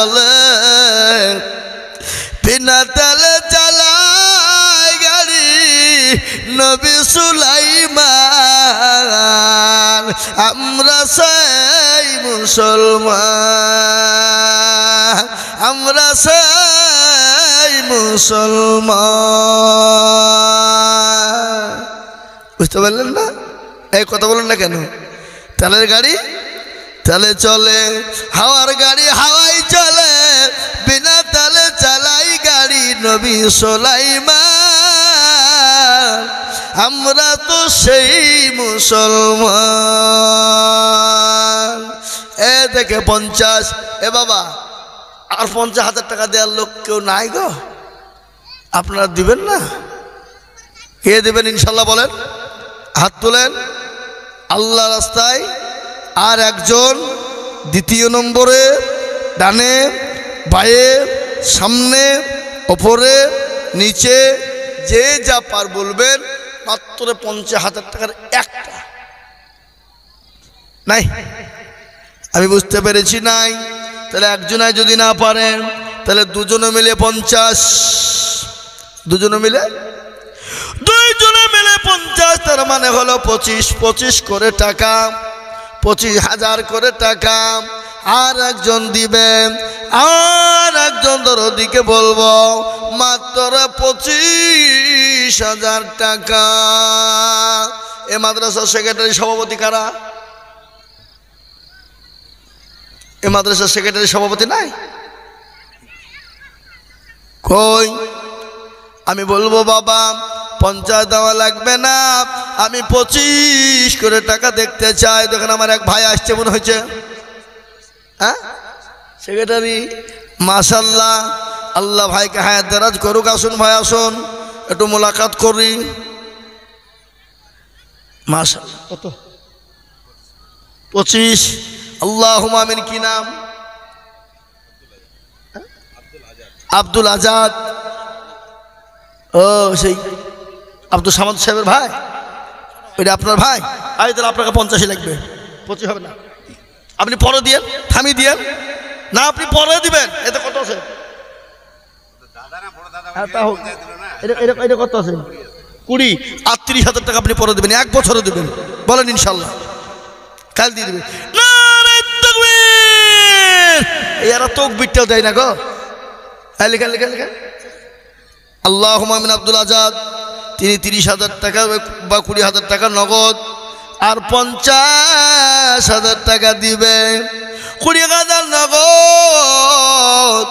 চলে বিনা তেলে চালায় গাড়ি নবী সুলাইমান আমরা সেই মুসলমান আমরা সেই মুসলমান বুঝতে পারলেন না এই কথা বলেন না কেন তেলের গাড়ি তেলে চলে হাওয়ার গাড়ি হাওয়াই চলে বিনা তেলে চালাই গাড়ি নবী সুলাইমান আমরা তো সেই মুসলমান এ দেখে 50 এ বাবা আর 50,000 টাকা দেওয়ার লোক কেউ নাই গো আপনারা দিবেন না কে দেবেন ইনশাল্লাহ বলেন হাত তুলেন আল্লাহ রাস্তায় আর একজন দ্বিতীয় নম্বরে ডানে বায়ে সামনে ওপরে নিচে যে যা পার বলবেন মাত্র 50,000 টাকার একটা নাই আমি বুঝতে পেরেছি নাই তাহলে একজনাই যদি না পারেন তাহলে দুজনে মিলে 50 দুজনে মিলে 50 তার মানে হলো 25 করে টাকা 25,000 করে টাকা আর একজন দিবেন আর একজন দরদিকে বলবো মাত্র 25,000 টাকা এ মাদ্রাসার সেক্রেটারি সভাপতি কারা এ মাদ্রাসার সেক্রেটারি সভাপতি নাই কই আমি বলবো বাবা 50 দেওয়া লাগবে না আমি 25 করে টাকা দেখতে চাই দেখেন আমার এক ভাই আসছে মনে হয়েছে হ্যাঁ সেক্রেটারি মাশাআল্লাহ আল্লাহ ভাইকে হায়াত দারাজ করুক আসুন ভাই আসুন একটু মোলাকাত করি মাশাআল্লাহ কত 25 আল্লাহুম্মা আমিন কি নাম আব্দুল আজাদ ও সেই আব্দুল সামাদ সাহেবের ভাই ওইটা আপনার ভাই আই তাহলে আপনাকে 50 লাগবে 25 হবে না আপনি পরে দিয়েন থামিয়ে দিয়েন না আপনি পরে দিবেন এতে কত আছে এটা কত আছে 20 আর 30,000 টাকা আপনি পরে দিবেন 1 বছরে দিবেন বলেন ইনশাল্লাহ কাল দিয়ে দিবেন এরা তকবীরটাও দেয় না গো লেখেন লেখেন লেখেন আল্লাহুম্মা আমিন আব্দুল আজাদ তিনি 30,000 টাকা বা 20,000 টাকা নগদ আর 50,000 টাকা দিবে 20,000 নগদ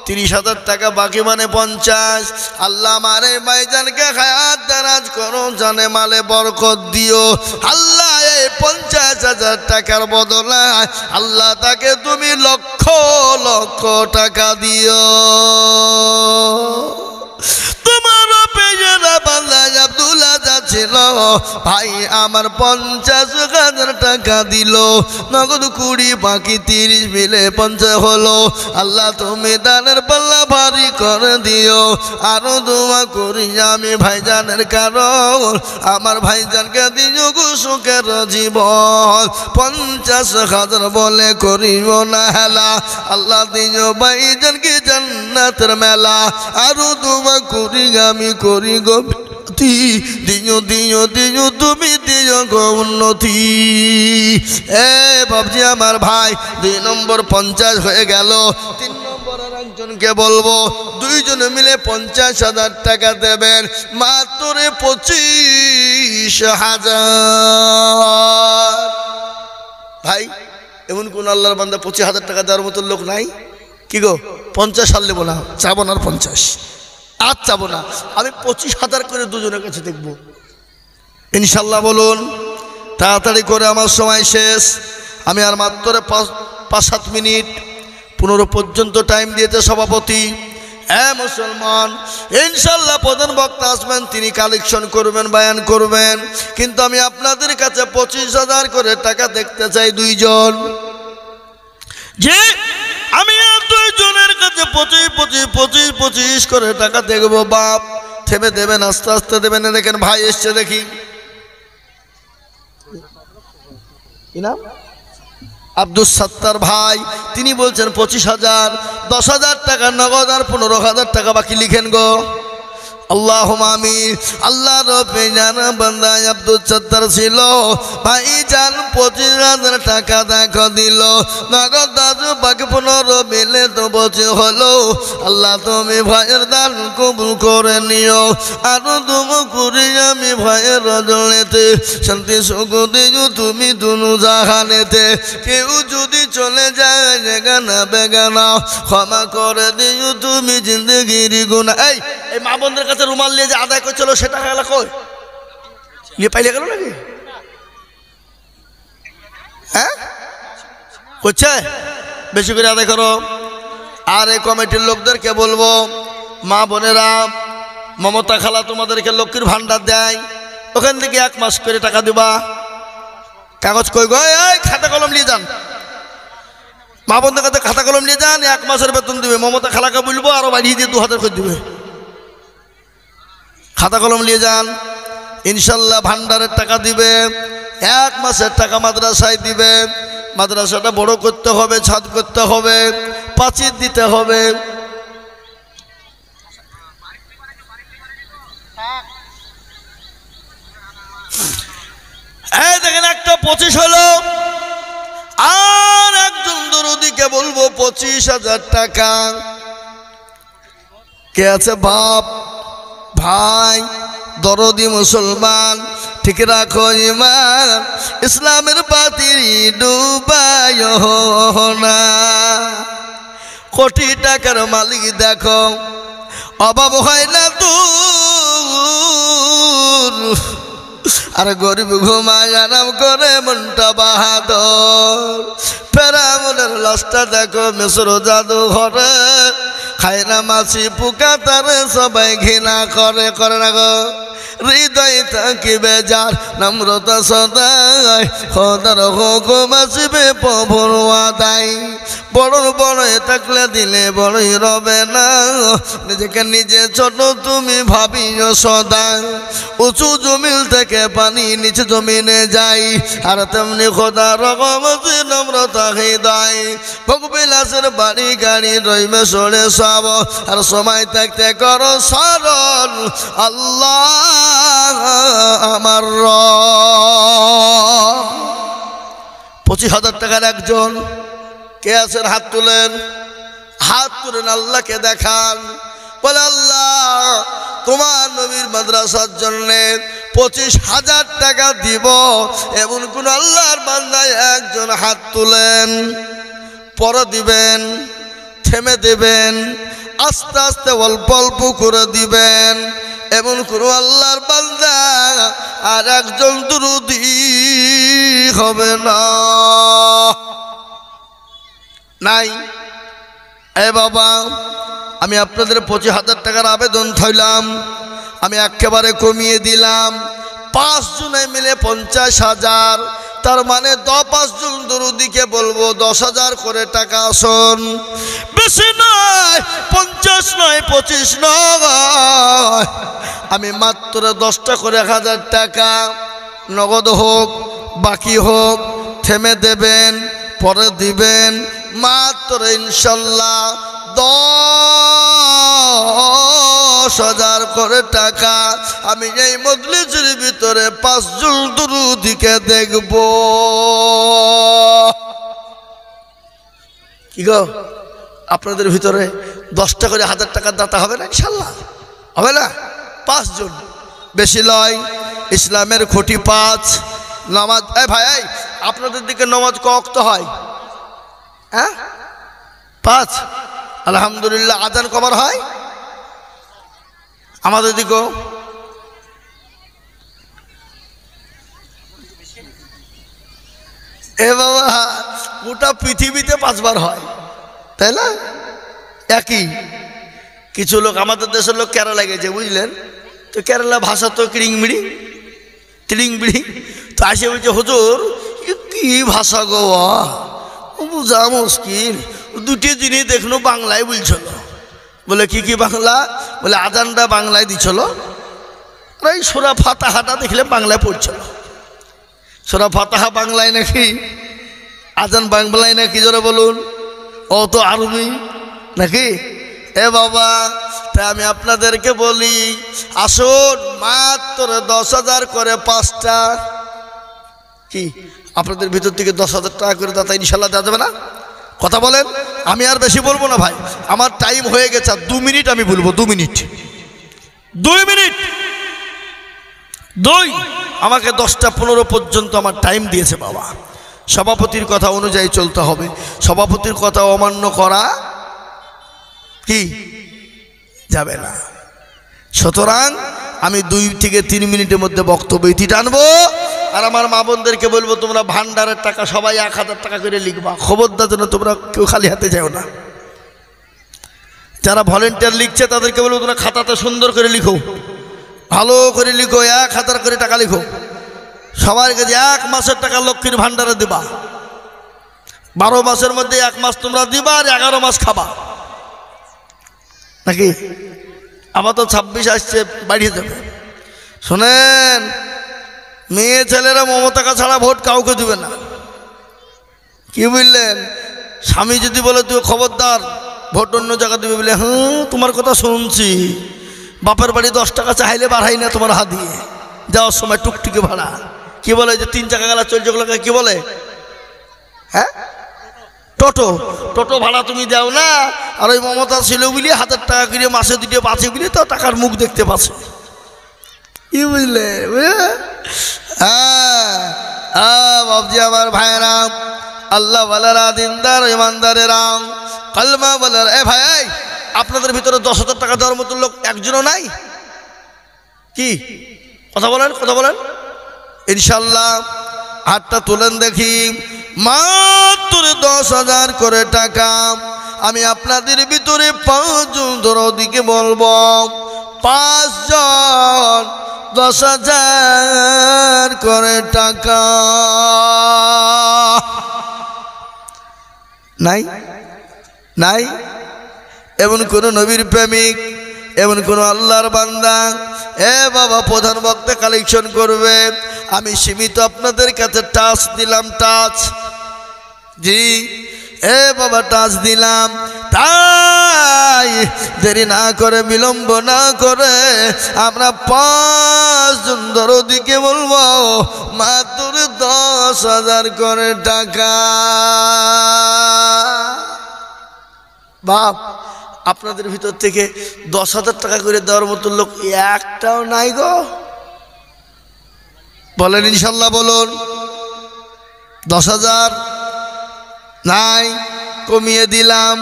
30,000 টাকা বাকি মানে 50 আল্লাহ মারে ভাইজানকে হায়াত দারাজ করো জানে মালে বরকত দিও আল্লাহ এই 50,000 টাকার বদলে আল্লাহ তাকে তুমি লক্ষ লক্ষ টাকা দিও তোমার পেজরা বান্দা আব্দুল আজাদ ছিল ভাই আমার 50,000 টাকা দিল নগদ 20 বাকি 30 মিলে 50 হলো আল্লাহ তুমি দানের পাল্লা ভারী করে দিও আরো দোয়া করি আমি ভাইজানের কারণ আমার ভাইজানকে দিও সুখের জীবন 50,000 বলে করিব না হেলা আল্লাহ দিও ভাইজানকে জান্নাতের মেলা আরো দোয়া করি আমি করি গো দিও দিও দিও তুমি দিও গো উন্নতি এ বাবজি আমার ভাই 2 নম্বর 50 হয়ে গেল 3 নম্বর আর একজনকে বলবো দুইজনে মিলে 50,000 টাকা দেবেন মাত্র 25,000 ভাই এমন কোন আল্লাহর বান্দা 25,000 টাকা দেওয়ার মতো লোক নাই কি গো 50 সাল নেবো না চাবো না 50 আর চাবো না আমি 25,000 করে দুজনের কাছে দেখবো ইনশাল্লাহ বলুন তাড়াতাড়ি করে আমার সময় শেষ আমি আর মাত্র 5-7 মিনিট 15 পর্যন্ত টাইম দিয়েছে সভাপতি মুসলমান ইনশাল্লাহ প্রধান বক্তা আসবেন তিনি কালেকশন করবেন বয়ান করবেন কিন্তু আমি আপনাদের কাছে 25,000 করে টাকা দেখতে চাই দুইজন যে আমি দুইজনের কাছে 25 করে টাকা দেখবো বাপ থেমে দেবেন আস্তে আস্তে দেবেন দেখেন ভাই এসছে দেখি কি নাম আব্দুল সত্তার ভাই তিনি বলছেন 25,000, 10,000 টাকা নগদ আর 15,000 টাকা বাকি লিখেন গো। আল্লাহুম্মা আমিন। আল্লাহ রব্বে জানা বান্দা আব্দুল সত্তার ছিল ভাইজান 25,000 টাকা দেখো দিল নগদ আজু বাকি 15 মিলে তো বছর হলো। আল্লাহ তুমি ভাইয়ের দান কবুল করে নিও আরো তুমি করি আমি ভাইয়ের রজনেতে শান্তি সুখ দিও তুমি দুনু জাহানেতে। কেউ যদি চলে যায় যেগানা বেগানা ক্ষমা করে দিও তুমি জিন্দগির গুনাহ। এই মা বোনদের কাছে রুমাল নিয়ে যে আদায় করছিল সেটা গেল কই? নিয়ে পাইলে গেল নাকি? হ্যাঁ করছে বেশি করে আদায় করো। আর এই কমিটির লোকদেরকে বলবো মা বোনেরা মমতা খালা তোমাদেরকে লক্ষ্মীর ভান্ডার দেয় ওখান থেকে 1 মাস করে টাকা দিবা। কাগজ কই গো? এই খাতা কলম নিয়ে যান, মা বোনদের কাছে খাতা কলম নিয়ে যান, 1 মাসের বেতন দিবে। মমতা খালাকে বলবো আরো বাড়িয়ে দিয়ে 2,000 করে দিবে। খাতা কলম নিয়ে যান, ইনশাল্লাহ ভান্ডারের টাকা দিবে, 1 মাসের টাকা মাদ্রাসায় দিবে। মাদ্রাসাটা বড় করতে হবে, ছাদ করতে হবে, পাঁচিল দিতে হবে। এই দেখেন একটা 25 হলো। আর একজন দরদিকে বলবো 25,000 টাকা। কে আছে বাপ ভাই দরদি মুসলমান ঠিক রাখো ইমান ইসলামের বাতিল ডুবায় না। কোটি টাকার মালিক দেখো অভাব হয় না দূর আর গরিব ঘুমায় আরাম করে মনটা বাহাদুর। ফেরাউনের লাশটা দেখো মিশর জাদু ঘরে খায় না মাছি পোকা তারে সবাই ঘৃণা করে করে না গো। হৃদয় থাকিবে যার নম্রতা সদায় খোদার হুকুম আসবে প্রভুর আদায়। বড় বড় থাকলে দিলে বড়ই রবে না নিজেকে নিজে ছোট তুমি ভাবিও সদা। উঁচু জমিন থেকে পানি নিচে জমিনে যাই আর তেমনি খোদার রহমত নম্রতা হৃদয়। ভোগবিলাসের বাড়ি গাড়ি রইবে সরে সব আর সময় থাকতে করো স্মরণ আল্লাহ আমার। 25,000 টাকার একজন কে আছেন? হাত তুলেন, হাত তুলেন, আল্লাহকে দেখান। বলে আল্লাহ তোমার নবীর মাদ্রাসার জন্য 25,000 টাকা দিব এমন কোন আল্লাহর বান্দায় একজন হাত তুলেন। পরে দিবেন, থেমে দেবেন, আস্তে আস্তে অল্প অল্প করে দিবেন। এমন কোন আল্লাহর বান্দা আর একজন দুরুদি হবে না নাই। এ বাবা আমি আপনাদের 25,000 টাকার আবেদন থইলাম, আমি একেবারে কমিয়ে দিলাম। 5 জনে মিলে 50,000, তার মানে 5 জন দরুদিকে বলবো 10,000 করে টাকা আসুন। বেশি নয়, 50 নয়, 25 নয়, আমি মাত্র 10টা করে 1,000 টাকা নগদ হোক বাকি হোক থেমে দেবেন, পরে দিবেন। মাত্র ইনশাল্লাহ 10,000 করে টাকা আমি এই মজলিসের ভিতরে 5 জন দরুদিকে দেখব। কি গো আপনাদের ভিতরে 10টা করে 1,000 টাকার দাতা হবে না? ইনশাল্লাহ হবে না? 5 জন, বেশি লয়। ইসলামের খুঁটি 5। নামাজ ভাই আপনাদের দিকে নামাজ ক ওয়াক্ত হয়? হ্যাঁ 5। আলহামদুলিল্লাহ। আজান কবার হয়? আমাদের দিকেও এ বাবা গোটা পৃথিবীতে 5 বার হয়, তাই না? একই। কিছু লোক আমাদের দেশের লোক কেরালা গেছে বুঝলেন, তো কেরালা ভাষা তো কিড়িংমিড়ি তিড়িংবিড়ি, তো আসে বলছে হুজুর কি ভাষা গো বুঝা মুশকিল। 2টি জিনিস দেখলো বাংলায় বলছিল। বলে কি কি বাংলা? বলে আজানটা বাংলায় দিছিল, আর এই সূরা ফাতিহাটা দেখলে বাংলায় পড়ছিল। সূরা ফাতিহা বাংলায় নাকি আজান বাংলায় না কি জোরে বলুন, ও তো আরবি নাকি? এ বাবা, তাই আমি আপনাদেরকে বলি, আসুন মাত্র 10,000 করে 5টা। কি আপনাদের ভিতর থেকে 10,000 টাকা করে দাতা ইনশাল্লাহ দেওয়া যাবে না? কথা বলেন। আমি আর বেশি বলবো না ভাই, আমার টাইম হয়ে গেছে। 2 মিনিট আমি বলবো, 2 মিনিট, 2 মিনিট, 2। আমাকে 10টা 15 পর্যন্ত আমার টাইম দিয়েছে বাবা। সভাপতির কথা অনুযায়ী চলতে হবে, সভাপতির কথা অমান্য করা কি যাবে না। সুতরাং আমি 2 থেকে 3 মিনিটের মধ্যে বক্তব্য ইতি টানবো। আর আমার মা বোনদেরকে বলবো, তোমরা ভান্ডারের টাকা সবাই 1000 টাকা করে লিখবা, খবরদার যেন তোমরা কেউ খালি হাতে যাও না। যারা ভলেন্টিয়ার লিখছে তাদেরকে বলবো, তোমরা খাতাতে সুন্দর করে লিখো, ভালো করে লিখো, 1000 করে টাকা লিখো। সবার কাছে 1 মাসের টাকা লক্ষ্মীর ভান্ডারে দিবা। 12 মাসের মধ্যে 1 মাস তোমরা দিবা, আর 11 মাস খাবা নাকি? আবার তো 26 আসছে, বাড়িয়ে যাবে। শোনেন, মেয়ে ছেলেরা মমতাকা ছাড়া ভোট কাউকে দিবে না। কি বুঝলেন? স্বামী যদি বলে তুই খবরদার ভোট অন্য জায়গা দিবে বলে, তোমার কথা শুনছি, বাপের বাড়ি 10 টাকা চাইলে বাড়াই না তোমার হাত দিয়ে, যাওয়ার সময় টুকটুকি ভাড়া। কি বলে যে 3 চাকা গেলা চলছে, ওগুলোকে কি বলে? হ্যাঁ, টোটো। টোটো ভাড়া তুমি দাও না, আর ওই মমতা ছিল বলি 1000 টাকা করে মাসে 2টে পাচ্ছে বলি তো টাকার মুখ দেখতে পাচ্ছে। কি বুঝলে? বাবজি আমার ভাইরা, আল্লাহ ওয়ালারা, দিনদার ইমানদারেরা, কালমা ওয়ালারা, এ ভাই, আপনাদের ভিতরে 10,000 টাকা দেওয়ার মতো লোক একজনও নাই? কি কথা বলেন, কথা বলেন। ইনশাল্লাহ হাতটা তোলেন দেখি। মাত্র 10,000 করে টাকা। আমি আপনাদের ভিতরে 5 জন দরদিকে বলবো, 5 জন 10,000 করে টাকা। নাই নাই এমন কোন নবীর প্রেমিক, এমন কোন আল্লাহর বান্দা? এ বাবা, প্রধান বক্তা কালেকশন করবে। আমি সীমিত আপনাদের কাছে টাচ দিলাম, টাচ। জি, এ বাবা, টাচ দিলাম। তাই দেরি না করে, বিলম্ব না করে আমরা 5 জন দরদিকে বলবো, মাত্র 10,000 করে টাকা। বাপ, আপনাদের ভিতর থেকে 10,000 টাকা করে দেওয়ার মতো লোক একটাও নাই গো? বলেন ইনশাল্লাহ, বলুন। 10,000 নাই, কমিয়ে দিলাম।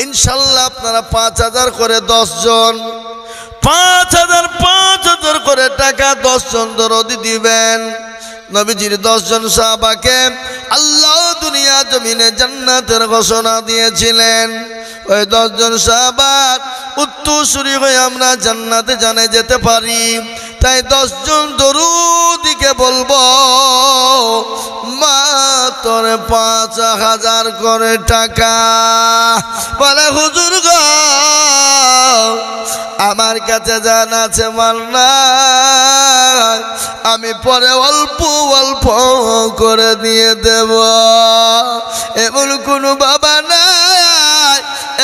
ইনশাল্লাহ আপনারা 5,000 করে 10 জন, 5,000 করে টাকা 10 জন দরদি দিবেন। নবীজির 10 জন সাহাবাকে আল্লাহ দুনিয়া জমিনে জান্নাতের ঘোষণা দিয়েছিলেন। ওই 10 জন সাহাবার উত্তরসূরি হয়ে আমরা জান্নাতে জানে যেতে পারি। তাই 10 জন দরুদিকে বলবো, মাত্র 5,000 করে টাকা। বলে হুজুর গো, আমার কাছে জান আছে, মাল নাই, আমি পরে অল্প অল্প করে দিয়ে দেব। এমন কোনো বাবা নাই,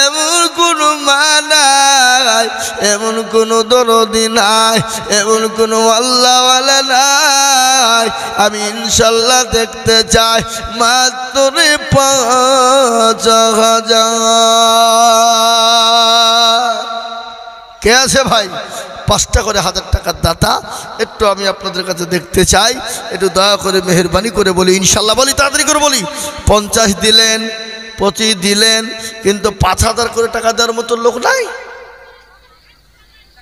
এমন কোনো মা নাই, এমন কোনো দরদি নাই, এমন কোনো আল্লাহওয়ালা নাই। আমি ইনশাল্লাহ দেখতে চাই মাত্র 5,000। কে আছে ভাই? 5টা করে 1000 টাকার দাতা একটু আমি আপনাদের কাছে দেখতে চাই। একটু দয়া করে মেহেরবানি করে বলি ইনশাল্লাহ, বলি তাড়াতাড়ি করে বলি। 50 দিলেন, 25 দিলেন, কিন্তু 5,000 করে টাকা দেওয়ার মতো লোক নাই।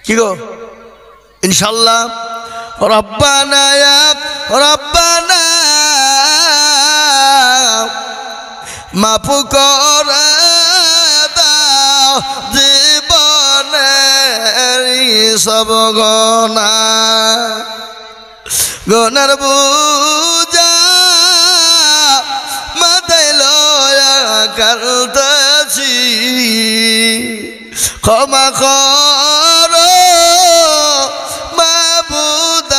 কি গো? ইনশাল্লাহ। রব্বানা ইয়া রব্বানা মাফ করে দাও জীবনের সব গুনাহ, গুনার বোঝা মাথায় লয়া কাঁদতেছি, ক্ষমা করো মাবুদ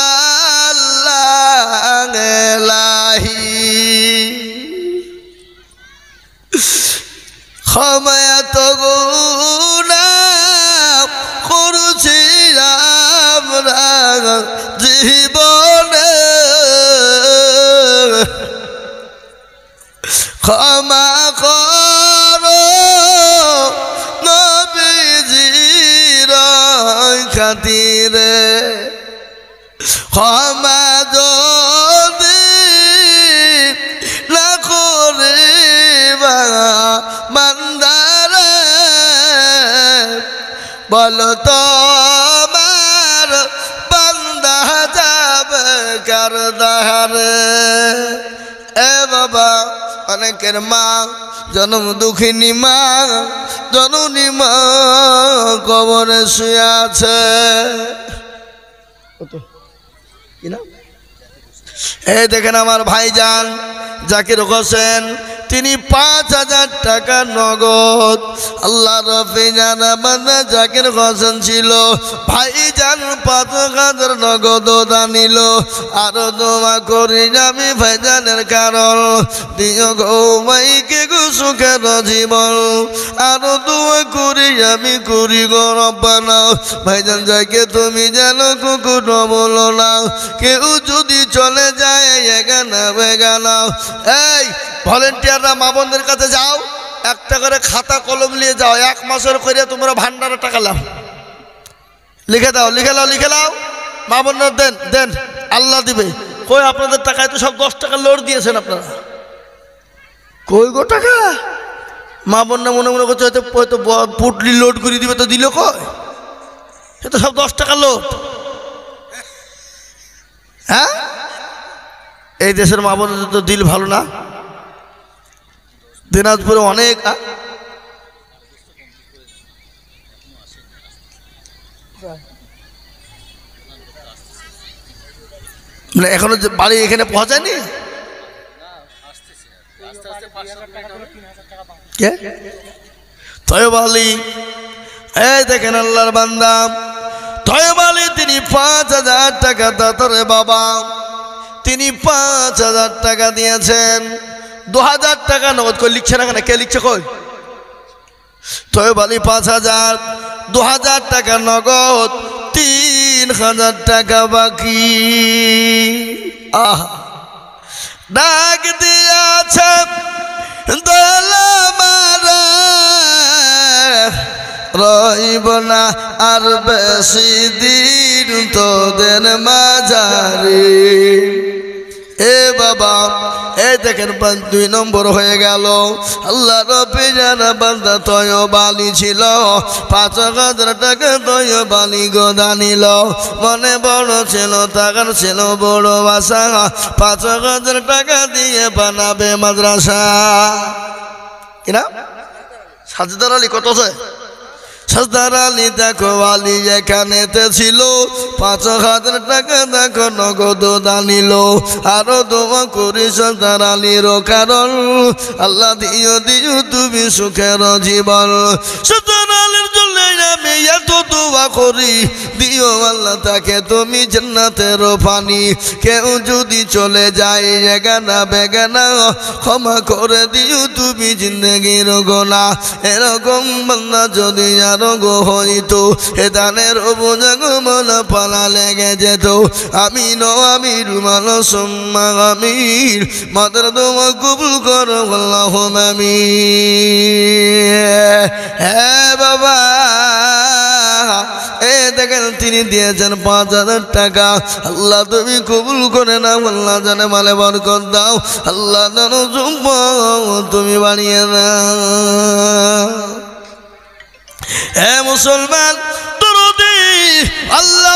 আল্লাহ এলাহি। জীবনে ক্ষমা করো নবীজির খাতিরে ক্ষমা যদি না করিবা বান্দারে বলো তোমার বান্দা যাবে কার দাহারে। এ বাবা, অনেকের মা জনম দুঃখিনী মা, জননী মা কবরে শুয়ে আছে। এই দেখেন আমার ভাইজান জাকির হোসেন, তিনি ৫,০০০ টাকা নগদ আল্লাহ রফি জানা বান্দা জাকির হোসেন ছিল। ভাইজান ৫,০০০ নগদ দানিল। আরো দোয়া করি আমি ভাইজানের কারণ দিও গো ভাইকে গো সুখের জীবন। আরো দোয়া করি আমি করি গো রব্বানা ভাইজান যাকে তুমি জানো কুকুর বলো না। কেউ যদি চলে যায় এগানা বেগানা, এই ভলেন্টিয়াররা মা বোনদের কাছে যাও, একটা করে খাতা কলম নিয়ে যাও, 1 মাসের করে তোমরা ভান্ডারে টাকা লাও, লিখে দাও, লিখে লাও, লিখে লাও, মা বোনরা দেন দেন, আল্লাহ দিবে। কই আপনাদের টাকায় তো সব 10 টাকা লোড দিয়েছেন আপনারা, কই গো টাকা? মা বোনরা মনে মনে করছে হয়তো পুটলি লোড করে দিবে, তো দিল কয়? সে তো সব 10 টাকা লোড। হ্যাঁ, এই দেশের মা বোনদের তো দিল ভালো না। দিনাজপুরে অনেক মানে এখনো বাড়ি এখানে পৌঁছায়নি। তয়ব আলী, এই দেখেন আল্লাহর বান্দা তয়ব আলী, তিনি ৫,০০০ টাকা দাতারে বাবা, তিনি ৫,০০০ টাকা দিয়েছেন। ২,০০০ টাকা নগদ। কই লিখছে না কেন? কে লিখছে? কই তয়ব আলী ৫,০০০, ২,০০০ টাকা নগদ, ৩,০০০ টাকা বাকি। আহ, ডাক দিয়াছে দোলা মারা, রইব না আর বেশি দিন তোদের মাঝারে। এ বাবা, এই দেখেন 2 নম্বর হয়ে গেল। আল্লাহ রব্বি জানা বান্দা তয়ব আলী ছিল, ৫,০০০ টাকা তয়ব আলী গোদা নিল। মনে বড় ছিল, টাকার ছিল বড় আশা, ৫,০০০ টাকা দিয়ে বানাবে মাদ্রাসা। কিনা সাজদার আলী কত আছে? সাজদার আলী দেখো আলী এখানেতে ছিল, ৫,০০০ টাকা দেখো নগদ দানিল। আরো দোয়া করি সাজদার আলীর কারণ আল্লাহ দিও দিও তুমি সুখের জীবন। সাজদার আলীর জন্য আমি এত দোয়া করি, দিও আল্লাহ তাকে তুমি জান্নাতের পানি। কেউ যদি চলে যায় এগানা বেগানা, ক্ষমা করে দিও তুমি জিন্দগির গোনা। এরকম বান্দা যদি আরো গো হইতো, এ দানের বোঝাগ মন পালা লেগে যেত। আমিন আমির মানো সুম্মা আমির, মাদার দোয়া কবুল করো আল্লাহুম্মা আমিন। হ্যাঁ বাবা, এ দেখেন তিনি দিয়েছেন ৫,০০০ টাকা। আল্লাহ তুমি কবুল করে নাও, আল্লাহ জানে মালে বরকত দাও, আল্লাহ জানো তুমি বাড়িয়ে দাও। হে মুসলমান, দরদি আল্লাহ